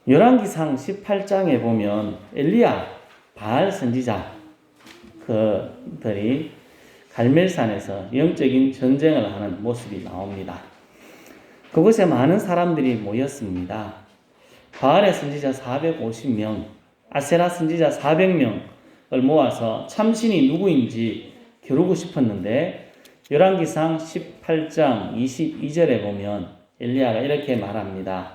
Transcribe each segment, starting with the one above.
열왕기상 18장에 보면 엘리야, 바알 선지자 그들이 갈멜산에서 영적인 전쟁을 하는 모습이 나옵니다. 그곳에 많은 사람들이 모였습니다. 바알의 선지자 450명, 아세라 선지자 400명을 모아서 참신이 누구인지 겨루고 싶었는데 열왕기상 18장 22절에 보면 엘리야가 이렇게 말합니다.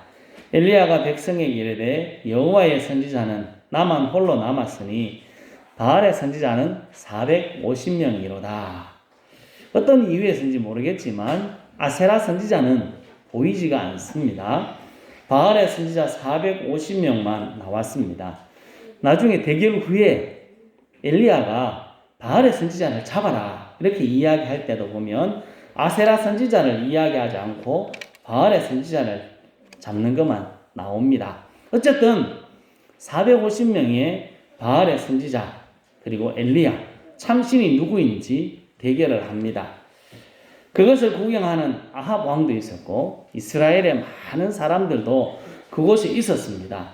엘리야가 백성에게 이르되 여호와의 선지자는 나만 홀로 남았으니 바알의 선지자는 450명이로다. 어떤 이유에서인지 모르겠지만 아세라 선지자는 보이지가 않습니다. 바알의 선지자 450명만 나왔습니다. 나중에 대결 후에 엘리야가 바알의 선지자를 잡아라 이렇게 이야기할 때도 보면 아세라 선지자를 이야기하지 않고 바알의 선지자를 잡는 것만 나옵니다. 어쨌든 450명의 바알의 선지자 그리고 엘리야 참신이 누구인지 대결을 합니다. 그것을 구경하는 아합 왕도 있었고 이스라엘의 많은 사람들도 그곳에 있었습니다.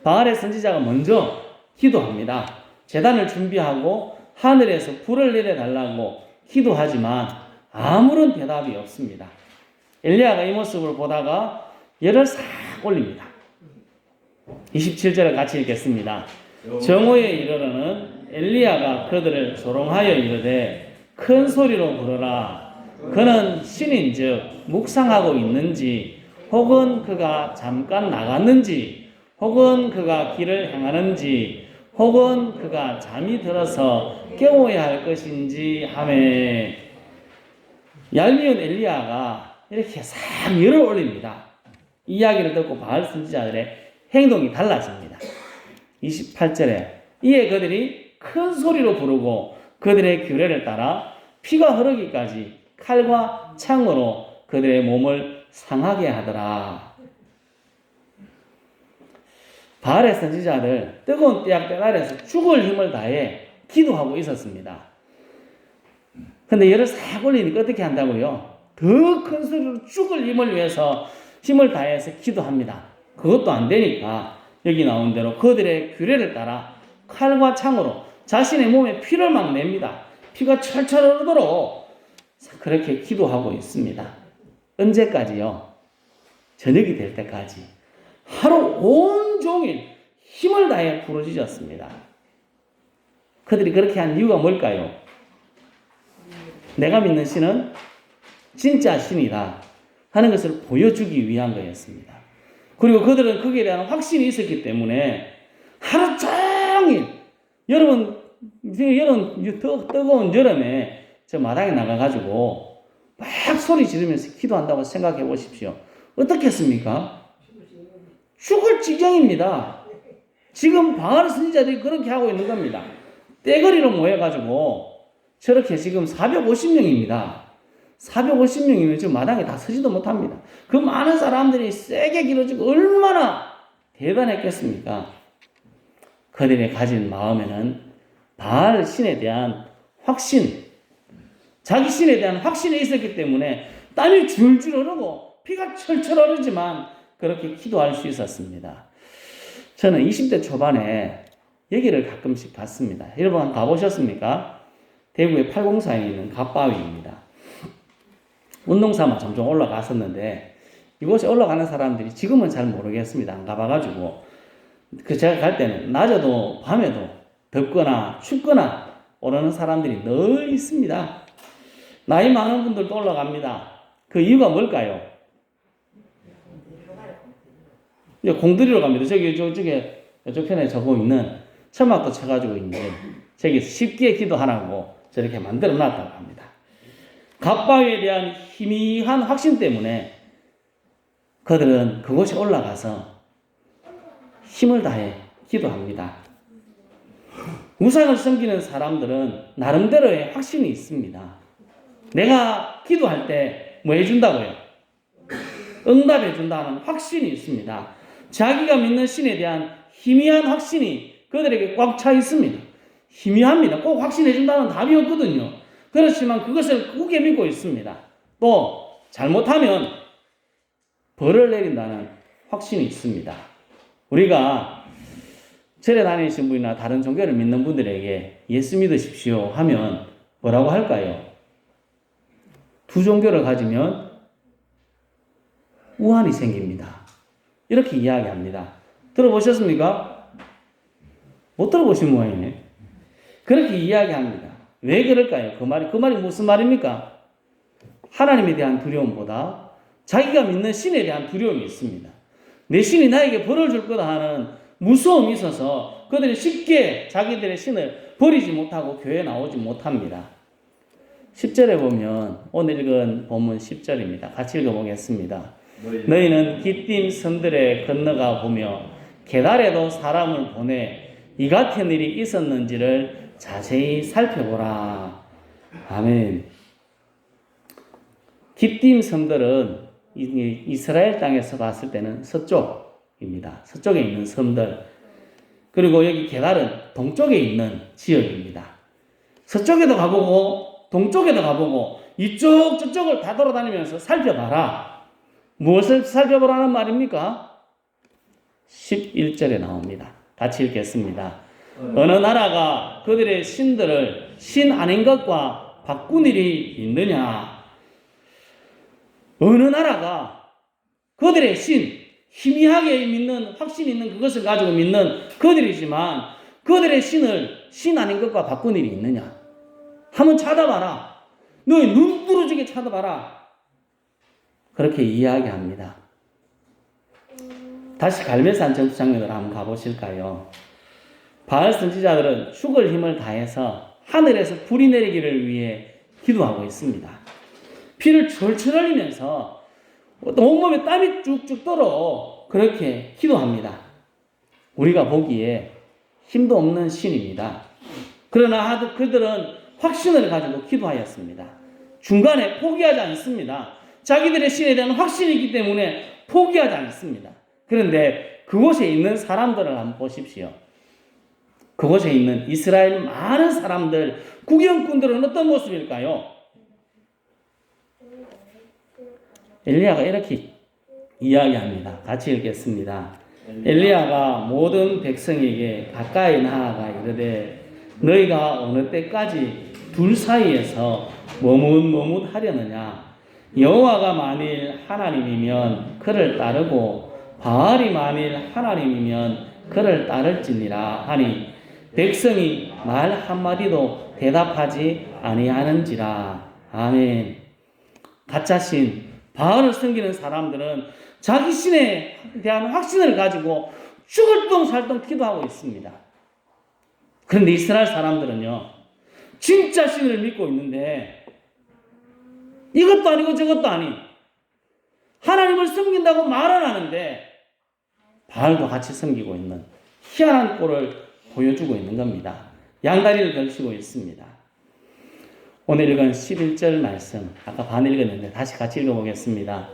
바알의 선지자가 먼저 기도합니다. 제단을 준비하고 하늘에서 불을 내려달라고 기도하지만 아무런 대답이 없습니다. 엘리야가 이 모습을 보다가 열을 싹 올립니다. 27절을 같이 읽겠습니다. 정오에 이르러는 엘리야가 그들을 조롱하여 이르되 큰 소리로 부르라. 그는 신인즉 묵상하고 있는지 혹은 그가 잠깐 나갔는지 혹은 그가 길을 행하는지 혹은 그가 잠이 들어서 깨워야 할 것인지 하매 얄미운 엘리야가 이렇게 싹 열을 올립니다. 이야기를 듣고 바알 선지자들의 행동이 달라집니다. 28절에 이에 그들이 큰 소리로 부르고 그들의 규례를 따라 피가 흐르기까지 칼과 창으로 그들의 몸을 상하게 하더라. 바알의 선지자들 뜨거운 떼약볕 아래서 죽을 힘을 다해 기도하고 있었습니다. 근데 열을 싹 올리니까 어떻게 한다고요? 더 큰 소리로 죽을 힘을 위해서 힘을 다해서 기도합니다. 그것도 안 되니까 여기 나온 대로 그들의 규례를 따라 칼과 창으로 자신의 몸에 피를 막 냅니다. 피가 철철 흐르도록 그렇게 기도하고 있습니다. 언제까지요? 저녁이 될 때까지 하루 온종일 힘을 다해 부르짖었습니다. 그들이 그렇게 한 이유가 뭘까요? 내가 믿는 신은 진짜 신이다 하는 것을 보여주기 위한 거였습니다. 그리고 그들은 거기에 대한 확신이 있었기 때문에 하루 종일 여러분 뜨거운 여름에 저 마당에 나가가지고 막 소리 지르면서 기도한다고 생각해 보십시오. 어떻겠습니까? 죽을 지경입니다. 지금 바알 선지자들이 그렇게 하고 있는 겁니다. 떼거리로 모여가지고 저렇게 지금 450명입니다. 450명이면 지금 마당에 다 서지도 못합니다. 그 많은 사람들이 세게 길어지고 얼마나 대단했겠습니까? 그들이 가진 마음에는 바알 신에 대한 확신, 자기 신에 대한 확신이 있었기 때문에 땀이 줄줄 흐르고 피가 철철 흐르지만 그렇게 기도할 수 있었습니다. 저는 20대 초반에 여기를 가끔씩 갔습니다. 여러분 가보셨습니까? 대구의 804에 있는 갓바위입니다. 운동삼아 점점 올라갔었는데 이곳에 올라가는 사람들이 지금은 잘 모르겠습니다. 안 가봐가지고 제가 갈 때는 낮에도 밤에도 덥거나 춥거나 오르는 사람들이 늘 있습니다. 나이 많은 분들도 올라갑니다. 그 이유가 뭘까요? 공들이로 갑니다. 저쪽 편에 저거 있는 천막도 쳐가지고 있는 저기서 쉽게 기도하라고 저렇게 만들어 놨다고 합니다. 갓바위에 대한 희미한 확신 때문에 그들은 그곳에 올라가서 힘을 다해 기도합니다. 우상을 섬기는 사람들은 나름대로의 확신이 있습니다. 내가 기도할 때 뭐 해준다고요? 응답해준다는 확신이 있습니다. 자기가 믿는 신에 대한 희미한 확신이 그들에게 꽉 차 있습니다. 희미합니다. 꼭 확신해준다는 답이 없거든요. 그렇지만 그것을 굳게 믿고 있습니다. 또 잘못하면 벌을 내린다는 확신이 있습니다. 우리가 절에 다니시는 분이나 다른 종교를 믿는 분들에게 예수 믿으십시오 하면 뭐라고 할까요? 두 종교를 가지면 우환이 생깁니다. 이렇게 이야기합니다. 들어보셨습니까? 못 들어보신 모양이네. 그렇게 이야기합니다. 왜 그럴까요? 그 말이 무슨 말입니까? 하나님에 대한 두려움보다 자기가 믿는 신에 대한 두려움이 있습니다. 내 신이 나에게 벌을 줄 거다 하는 무서움이 있어서 그들이 쉽게 자기들의 신을 버리지 못하고 교회에 나오지 못합니다. 10절에 보면 오늘 읽은 본문 10절입니다. 같이 읽어보겠습니다. 너희는 기띔 섬들에 건너가 보며 게달에도 사람을 보내 이 같은 일이 있었는지를 자세히 살펴보라. 아멘. 기띔 섬들은 이스라엘 땅에서 봤을 때는 서쪽입니다. 서쪽에 있는 섬들. 그리고 여기 게달은 동쪽에 있는 지역입니다. 서쪽에도 가보고 동쪽에도 가보고 이쪽 저쪽을 다 돌아다니면서 살펴봐라. 무엇을 살펴보라는 말입니까? 11절에 나옵니다. 같이 읽겠습니다. 어느 나라가 그들의 신들을 신 아닌 것과 바꾼 일이 있느냐? 어느 나라가 그들의 신, 희미하게 믿는, 확신 있는 그것을 가지고 믿는 그들이지만 그들의 신을 신 아닌 것과 바꾼 일이 있느냐? 한번 찾아봐라. 너희 눈 부러지게 찾아봐라. 그렇게 이야기합니다. 다시 갈멜산 전투장면으로 한번 가보실까요? 바알 선지자들은 죽을 힘을 다해서 하늘에서 불이 내리기를 위해 기도하고 있습니다. 피를 철철 흘리면서 온몸에 땀이 쭉쭉 떨어 그렇게 기도합니다. 우리가 보기에 힘도 없는 신입니다. 그러나 그들은 확신을 가지고 기도하였습니다. 중간에 포기하지 않습니다. 자기들의 신에 대한 확신이 있기 때문에 포기하지 않습니다. 그런데 그곳에 있는 사람들을 한번 보십시오. 그곳에 있는 이스라엘 많은 사람들, 구경꾼들은 어떤 모습일까요? 엘리야가 이렇게 이야기합니다. 같이 읽겠습니다. 엘리야가 모든 백성에게 가까이 나아가 이르되 너희가 어느 때까지 둘 사이에서 머뭇머뭇하려느냐? 여호와가 만일 하나님이면 그를 따르고 바알이 만일 하나님이면 그를 따를지니라 하니 백성이 말 한마디도 대답하지 아니하는지라. 아멘. 가짜신 바알을 섬기는 사람들은 자기 신에 대한 확신을 가지고 죽을 똥 살 똥 기도하고 있습니다. 그런데 이스라엘 사람들은요, 진짜 신을 믿고 있는데 이것도 아니고 저것도 아닌 하나님을 섬긴다고 말은 하는데 바알도 같이 섬기고 있는 희한한 꼴을 보여주고 있는 겁니다. 양다리를 걸치고 있습니다. 오늘 읽은 11절 말씀, 아까 반 읽었는데 다시 같이 읽어보겠습니다.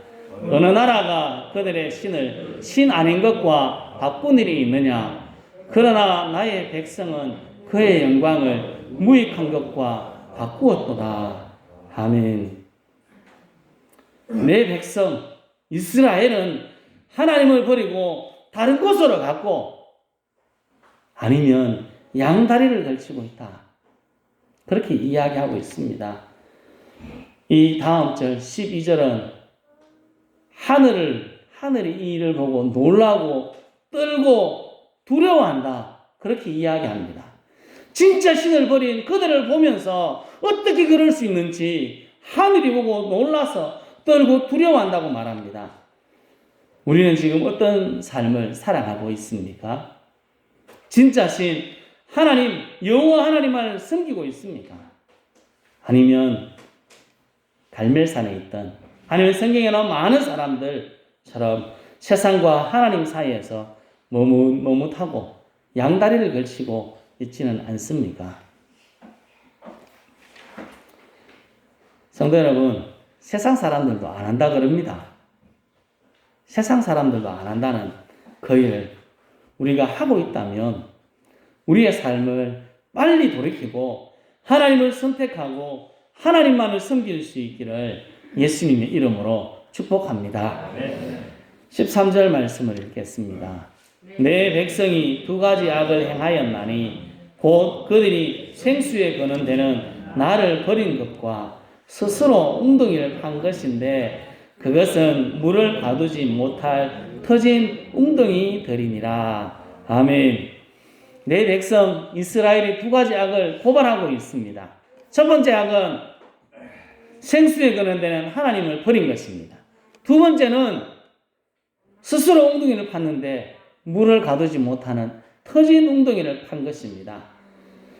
어느 나라가 그들의 신을 신 아닌 것과 바꾼 일이 있느냐? 그러나 나의 백성은 그의 영광을 무익한 것과 바꾸었도다. 아멘. 내 백성 이스라엘은 하나님을 버리고 다른 곳으로 갔고 아니면 양다리를 걸치고 있다. 그렇게 이야기하고 있습니다. 이 다음 절 12절은 하늘이 이 일을 보고 놀라고 떨고 두려워한다. 그렇게 이야기합니다. 진짜 신을 버린 그들을 보면서 어떻게 그럴 수 있는지 하늘이 보고 놀라서 떨고 두려워한다고 말합니다. 우리는 지금 어떤 삶을 살아가고 있습니까? 진짜 신 하나님, 여호와 하나님을 섬기고 있습니까? 아니면 갈멜산에 있던 아니면 성경에 나온 많은 사람들처럼 세상과 하나님 사이에서 머뭇머뭇하고 양다리를 걸치고 있지는 않습니까? 성도 여러분, 세상 사람들도 안 한다 그럽니다. 세상 사람들도 안 한다는 그 일을 우리가 하고 있다면 우리의 삶을 빨리 돌이키고 하나님을 선택하고 하나님만을 섬길 수 있기를 예수님의 이름으로 축복합니다. 13절 말씀을 읽겠습니다. 내 백성이 두 가지 악을 행하였나니 곧 그들이 생수에 거는 데는 나를 버린 것과 스스로 웅덩이를 판 것인데 그것은 물을 가두지 못할 터진 웅덩이들이니라. 아멘. 내 백성 이스라엘이 두 가지 악을 고발하고 있습니다. 첫 번째 악은 생수에 거는 데는 하나님을 버린 것입니다. 두 번째는 스스로 웅덩이를 팠는데 물을 가두지 못하는 터진 웅덩이를 판 것입니다.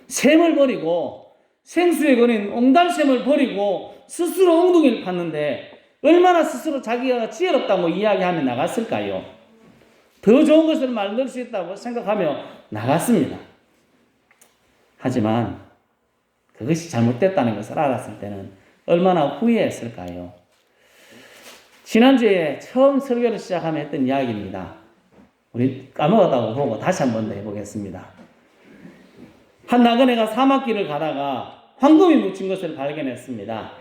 샘을 버리고 생수에 거는 옹달샘을 버리고 스스로 웅덩이를 팠는데 얼마나 스스로 자기가 지혜롭다고 이야기하며 나갔을까요? 더 좋은 것을 만들 수 있다고 생각하며 나갔습니다. 하지만 그것이 잘못됐다는 것을 알았을 때는 얼마나 후회했을까요? 지난주에 처음 설교를 시작하며 했던 이야기입니다. 우리 까먹었다고 보고 다시 한 번 더 해보겠습니다. 한 나그네가 사막길을 가다가 황금이 묻힌 것을 발견했습니다.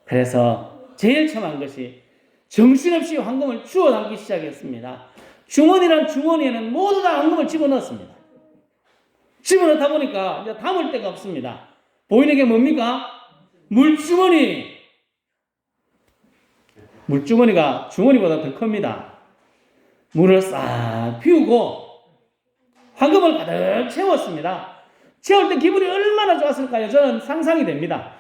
그래서 제일 처음 한 것이 정신없이 황금을 주워 담기 시작했습니다. 주머니란 주머니에는 모두 다 황금을 집어넣었습니다. 집어넣다 보니까 이제 담을 데가 없습니다. 보이는 게 뭡니까? 물주머니. 물주머니가 주머니보다 더 큽니다. 물을 싹 비우고 황금을 가득 채웠습니다. 채울 때 기분이 얼마나 좋았을까요? 저는 상상이 됩니다.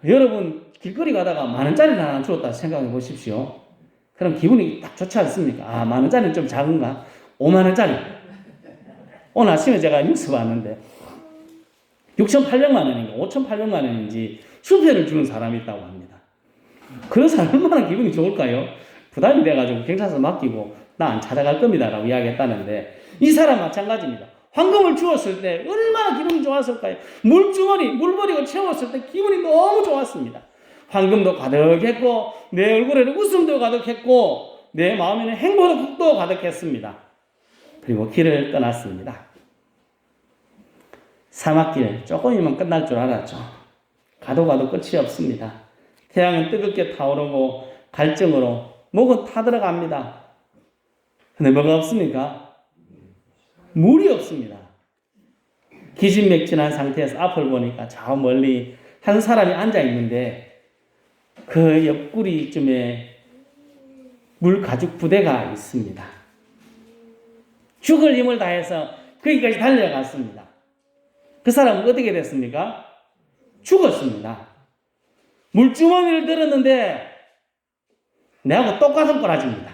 여러분 길거리 가다가 10,000원짜리를 하나 주었다 생각해 보십시오. 그럼 기분이 딱 좋지 않습니까? 아, 10,000원짜리는 좀 작은가? 50,000원짜리. 오늘 아침에 제가 뉴스 봤는데 6,800만 원인가 5,800만 원인지 수표를 주는 사람이 있다고 합니다. 그런 사람 얼마나 기분이 좋을까요? 부담이 돼가지고 경찰서 맡기고 나 안 찾아갈 겁니다 라고 이야기했다는데 이 사람 마찬가지입니다. 황금을 주었을 때 얼마나 기분이 좋았을까요? 물주머니 물 버리고 채웠을 때 기분이 너무 좋았습니다. 황금도 가득했고 내 얼굴에는 웃음도 가득했고 내 마음에는 행복도 가득했습니다. 그리고 길을 떠났습니다. 사막길 조금이면 끝날 줄 알았죠. 가도 끝이 없습니다. 태양은 뜨겁게 타오르고 갈증으로 목은 타들어갑니다. 근데 뭐가 없습니까? 물이 없습니다. 기진맥진한 상태에서 앞을 보니까 저 멀리 한 사람이 앉아 있는데 그 옆구리쯤에 물 가죽 부대가 있습니다. 죽을 힘을 다해서 거기까지 달려갔습니다. 그 사람은 어떻게 됐습니까? 죽었습니다. 물주머니를 들었는데 내하고 똑같은 꼬라지입니다.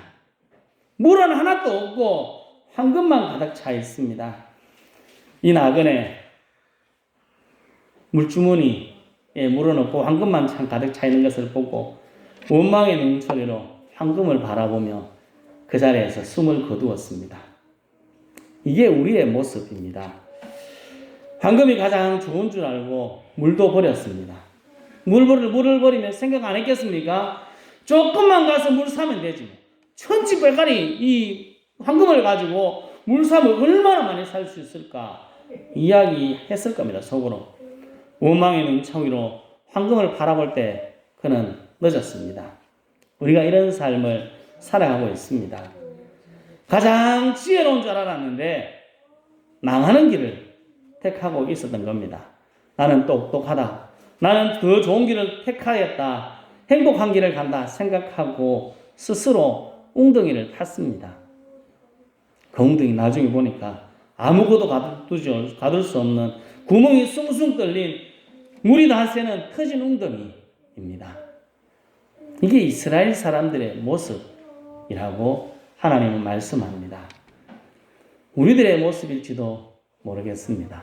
물은 하나도 없고 황금만 가득 차 있습니다. 이 나그네 물주머니에 물은 없고 황금만 참 가득 차 있는 것을 보고 원망의 눈초리로 황금을 바라보며 그 자리에서 숨을 거두었습니다. 이게 우리의 모습입니다. 황금이 가장 좋은 줄 알고 물도 버렸습니다. 물을 버리면 생각 안 했겠습니까? 조금만 가서 물 사면 되지. 천지백가리 이 황금을 가지고 물 사면 얼마나 많이 살 수 있을까 이야기했을 겁니다. 속으로. 원망의 눈초리로 황금을 바라볼 때 그는 늦었습니다. 우리가 이런 삶을 살아가고 있습니다. 가장 지혜로운 줄 알았는데 망하는 길을 택하고 있었던 겁니다. 나는 똑똑하다. 나는 더 좋은 길을 택하였다. 행복한 길을 간다 생각하고 스스로 웅덩이를 탔습니다. 그 웅덩이 나중에 보니까 아무것도 가둘 수 없는 구멍이 숭숭 뚫린 물이 다 새는 터진 웅덩이입니다. 이게 이스라엘 사람들의 모습이라고 하나님은 말씀합니다. 우리들의 모습일지도 모르겠습니다.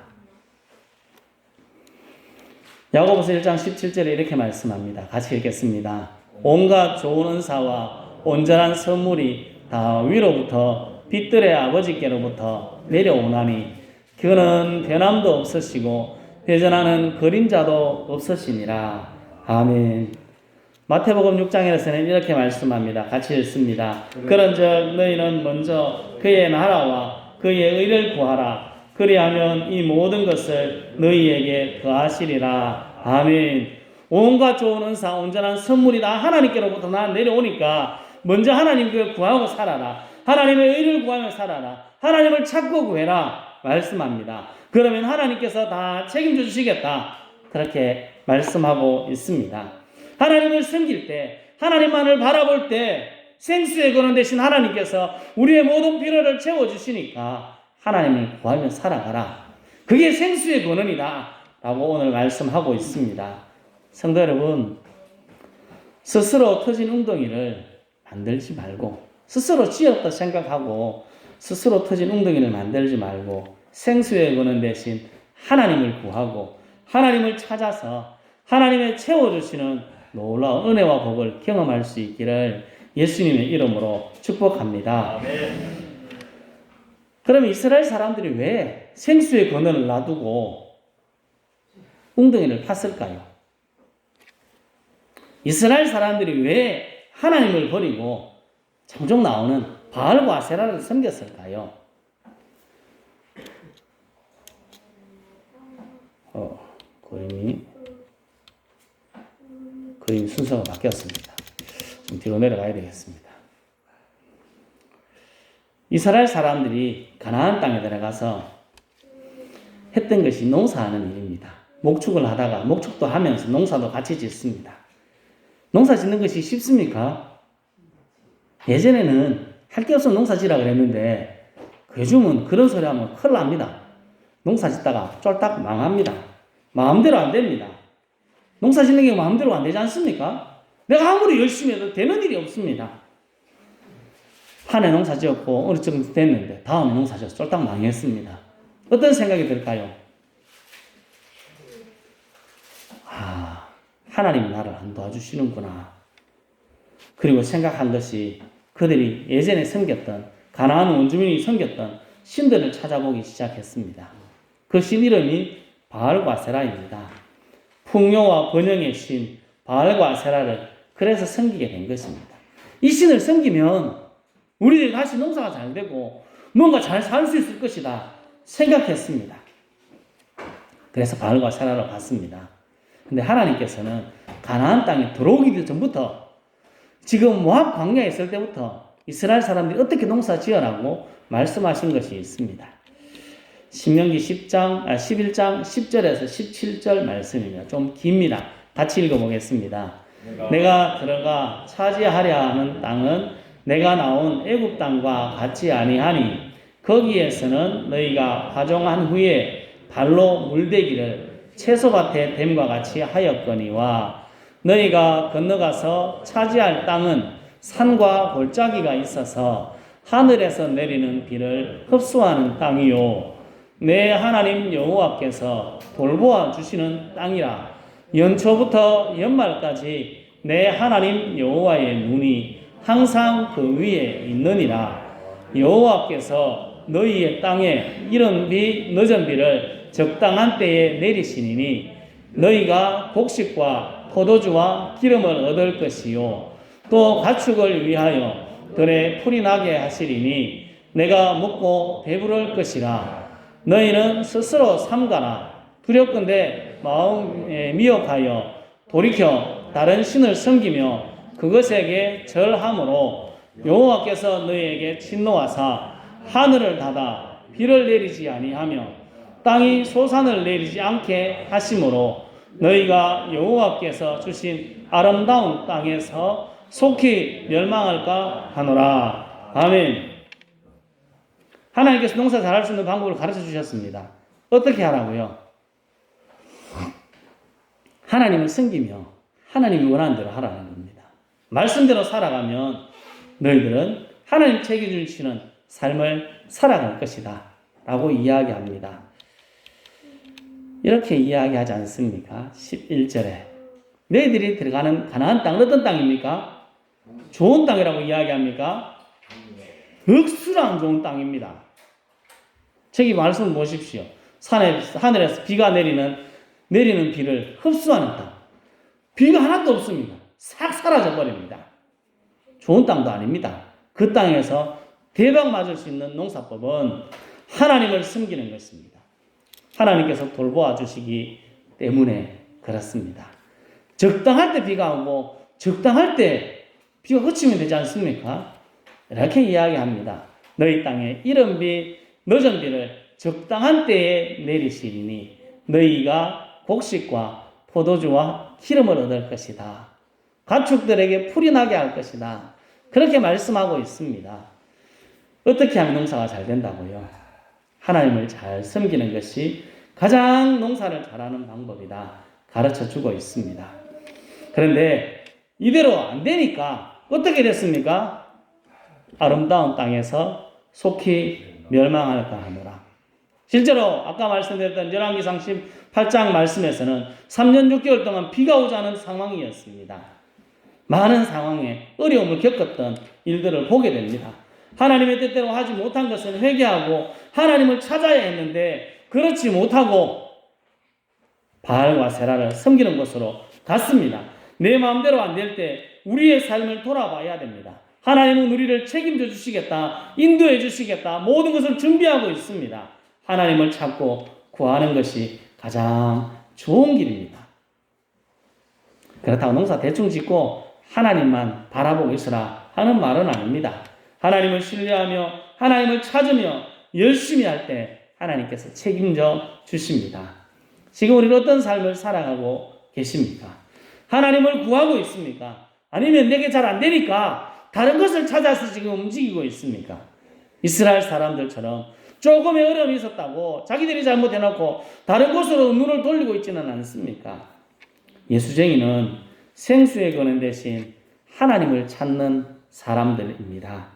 야고보서 1장 17절에 이렇게 말씀합니다. 같이 읽겠습니다. 온갖 좋은 은사와 온전한 선물이 다 위로부터 빛들의 아버지께로부터 내려오나니 그는 변함도 없으시고 회전하는 그림자도 없으시니라. 아멘. 마태복음 6장에서는 이렇게 말씀합니다. 같이 읽습니다. 그런즉 너희는 먼저 그의 나라와 그의 의를 구하라. 그리하면 이 모든 것을 너희에게 더하시리라. 아멘. 온갖 좋은 은사, 온전한 선물이 다 하나님께로부터 나 내려오니까 먼저 하나님 그 구하고 살아라. 하나님의 의를 구하며 살아라. 하나님을 찾고 구해라. 말씀합니다. 그러면 하나님께서 다 책임져 주시겠다. 그렇게 말씀하고 있습니다. 하나님을 섬길 때, 하나님만을 바라볼 때 생수의 근원 되신 하나님께서 우리의 모든 필요를 채워주시니까 하나님을 구하며 살아가라. 그게 생수의 근원이다 라고 오늘 말씀하고 있습니다. 성도 여러분, 스스로 터진 웅덩이를 만들지 말고, 스스로 지었다 생각하고 스스로 터진 웅덩이를 만들지 말고 생수의 근원 대신 하나님을 구하고 하나님을 찾아서 하나님의 채워주시는 놀라운 은혜와 복을 경험할 수 있기를 예수님의 이름으로 축복합니다. 아멘. 그럼 이스라엘 사람들이 왜 생수의 근원을 놔두고 웅덩이를 팠을까요? 이스라엘 사람들이 왜 하나님을 버리고 종종 나오는 바알과 아세라를 섬겼을까요? 그림 순서가 바뀌었습니다. 좀 뒤로 내려가야 되겠습니다. 이스라엘 사람들이 가나안 땅에 들어가서 했던 것이 농사하는 일입니다. 목축을 하다가 목축도 하면서 농사도 같이 짓습니다. 농사 짓는 것이 쉽습니까? 예전에는 할 게 없으면 농사 지라 그랬는데 요즘은 그런 소리 하면 큰일 납니다. 농사 짓다가 쫄딱 망합니다. 마음대로 안 됩니다. 농사 짓는 게 마음대로 안 되지 않습니까? 내가 아무리 열심히 해도 되는 일이 없습니다. 한 해 농사 지었고 어느 정도 됐는데 다음에 농사 지어서 쫄딱 망했습니다. 어떤 생각이 들까요? 하나님이 나를 안 도와주시는구나. 그리고 생각한 것이 그들이 예전에 섬겼던 가나안 원주민이 섬겼던 신들을 찾아보기 시작했습니다. 그 신 이름이 바알과 아세라입니다. 풍요와 번영의 신 바알과 아세라를 그래서 섬기게 된 것입니다. 이 신을 섬기면 우리들이 다시 농사가 잘 되고 뭔가 잘 살 수 있을 것이다 생각했습니다. 그래서 바알과 아세라로 갔습니다. 근데 하나님께서는 가나안 땅에 들어오기 전부터 지금 모압 광야에 있을 때부터 이스라엘 사람들이 어떻게 농사 지어라고 말씀하신 것이 있습니다. 신명기 11장 10절에서 17절 말씀입니다. 좀 깁니다. 같이 읽어보겠습니다. 내가 들어가 차지하려 하는 땅은 내가 나온 애굽 땅과 같지 아니하니 거기에서는 너희가 파종한 후에 발로 물대기를 채소밭에 됨과 같이 하였거니와 너희가 건너가서 차지할 땅은 산과 골짜기가 있어서 하늘에서 내리는 비를 흡수하는 땅이요 내 하나님 여호와께서 돌보아 주시는 땅이라. 연초부터 연말까지 내 하나님 여호와의 눈이 항상 그 위에 있느니라. 여호와께서 너희의 땅에 이른 비 늦은 비를 적당한 때에 내리시니 너희가 곡식과 포도주와 기름을 얻을 것이요 또 가축을 위하여 들에 풀이 나게 하시리니 내가 먹고 배부를 것이라. 너희는 스스로 삼가라. 두렵건대 마음에 미혹하여 돌이켜 다른 신을 섬기며 그것에게 절함으로 여호와께서 너희에게 진노하사 하늘을 닫아 비를 내리지 아니하며 땅이 소산을 내리지 않게 하심으로 너희가 여호와께서 주신 아름다운 땅에서 속히 멸망할까 하노라. 아멘. 하나님께서 농사 잘할 수 있는 방법을 가르쳐 주셨습니다. 어떻게 하라고요? 하나님을 섬기며 하나님이 원하는 대로 하라는 겁니다. 말씀대로 살아가면 너희들은 하나님 책임주시는 삶을 살아갈 것이다 라고 이야기합니다. 이렇게 이야기하지 않습니까? 11절에 너희들이 들어가는 가나안 땅은 어떤 땅입니까? 좋은 땅이라고 이야기합니까? 억수로 좋은 땅입니다. 저기 말씀을 보십시오. 하늘에서 비가 내리는 비를 흡수하는 땅. 비가 하나도 없습니다. 싹 사라져 버립니다. 좋은 땅도 아닙니다. 그 땅에서 대박 맞을 수 있는 농사법은 하나님을 섬기는 것입니다. 하나님께서 돌보아 주시기 때문에 그렇습니다. 적당할 때 비가 오고 적당할 때 비가 그치면 되지 않습니까? 이렇게 이야기합니다. 너희 땅에 이른 비, 늦은 비를 적당한 때에 내리시리니 너희가 곡식과 포도주와 기름을 얻을 것이다. 가축들에게 풀이 나게 할 것이다. 그렇게 말씀하고 있습니다. 어떻게 하면 농사가 잘 된다고요? 하나님을 잘 섬기는 것이 가장 농사를 잘하는 방법이다. 가르쳐 주고 있습니다. 그런데 이대로 안 되니까 어떻게 됐습니까? 아름다운 땅에서 속히 멸망할까 하노라. 실제로 아까 말씀드렸던 열왕기상 18장 말씀에서는 3년 6개월 동안 비가 오지 않은 상황이었습니다. 많은 상황에 어려움을 겪었던 일들을 보게 됩니다. 하나님의 뜻대로 하지 못한 것은 회개하고 하나님을 찾아야 했는데 그렇지 못하고 바알과 세라를 섬기는 것으로 갔습니다. 내 마음대로 안 될 때 우리의 삶을 돌아봐야 됩니다. 하나님은 우리를 책임져 주시겠다, 인도해 주시겠다, 모든 것을 준비하고 있습니다. 하나님을 찾고 구하는 것이 가장 좋은 길입니다. 그렇다고 농사 대충 짓고 하나님만 바라보고 있으라 하는 말은 아닙니다. 하나님을 신뢰하며 하나님을 찾으며 열심히 할 때 하나님께서 책임져 주십니다. 지금 우리는 어떤 삶을 살아가고 계십니까? 하나님을 구하고 있습니까? 아니면 내게 잘 안 되니까 다른 것을 찾아서 지금 움직이고 있습니까? 이스라엘 사람들처럼 조금의 어려움이 있었다고 자기들이 잘못해놓고 다른 곳으로 눈을 돌리고 있지는 않습니까? 예수쟁이는 생수의 근원 대신 하나님을 찾는 사람들입니다.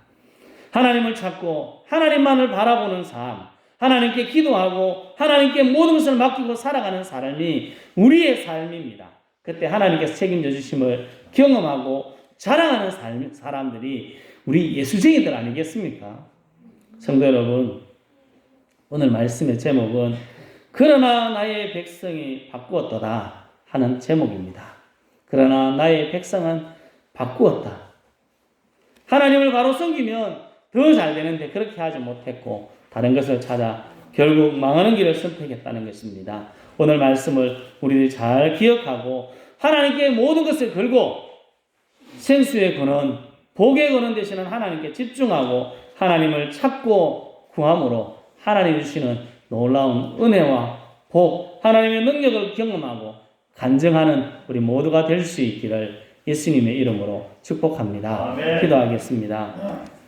하나님을 찾고 하나님만을 바라보는 삶, 하나님께 기도하고 하나님께 모든 것을 맡기고 살아가는 삶이 우리의 삶입니다. 그때 하나님께서 책임져 주심을 경험하고 자랑하는 사람들이 우리 예수쟁이들 아니겠습니까? 성도 여러분, 오늘 말씀의 제목은 그러나 나의 백성이 바꾸었도다 하는 제목입니다. 그러나 나의 백성은 바꾸었다. 하나님을 바로 섬기면 더 잘 되는데 그렇게 하지 못했고 다른 것을 찾아 결국 망하는 길을 선택했다는 것입니다. 오늘 말씀을 우리들이 잘 기억하고 하나님께 모든 것을 걸고 생수의 근원, 복의 근원 되시는 하나님께 집중하고 하나님을 찾고 구함으로 하나님 주시는 놀라운 은혜와 복, 하나님의 능력을 경험하고 간증하는 우리 모두가 될 수 있기를 예수님의 이름으로 축복합니다. 아멘. 기도하겠습니다.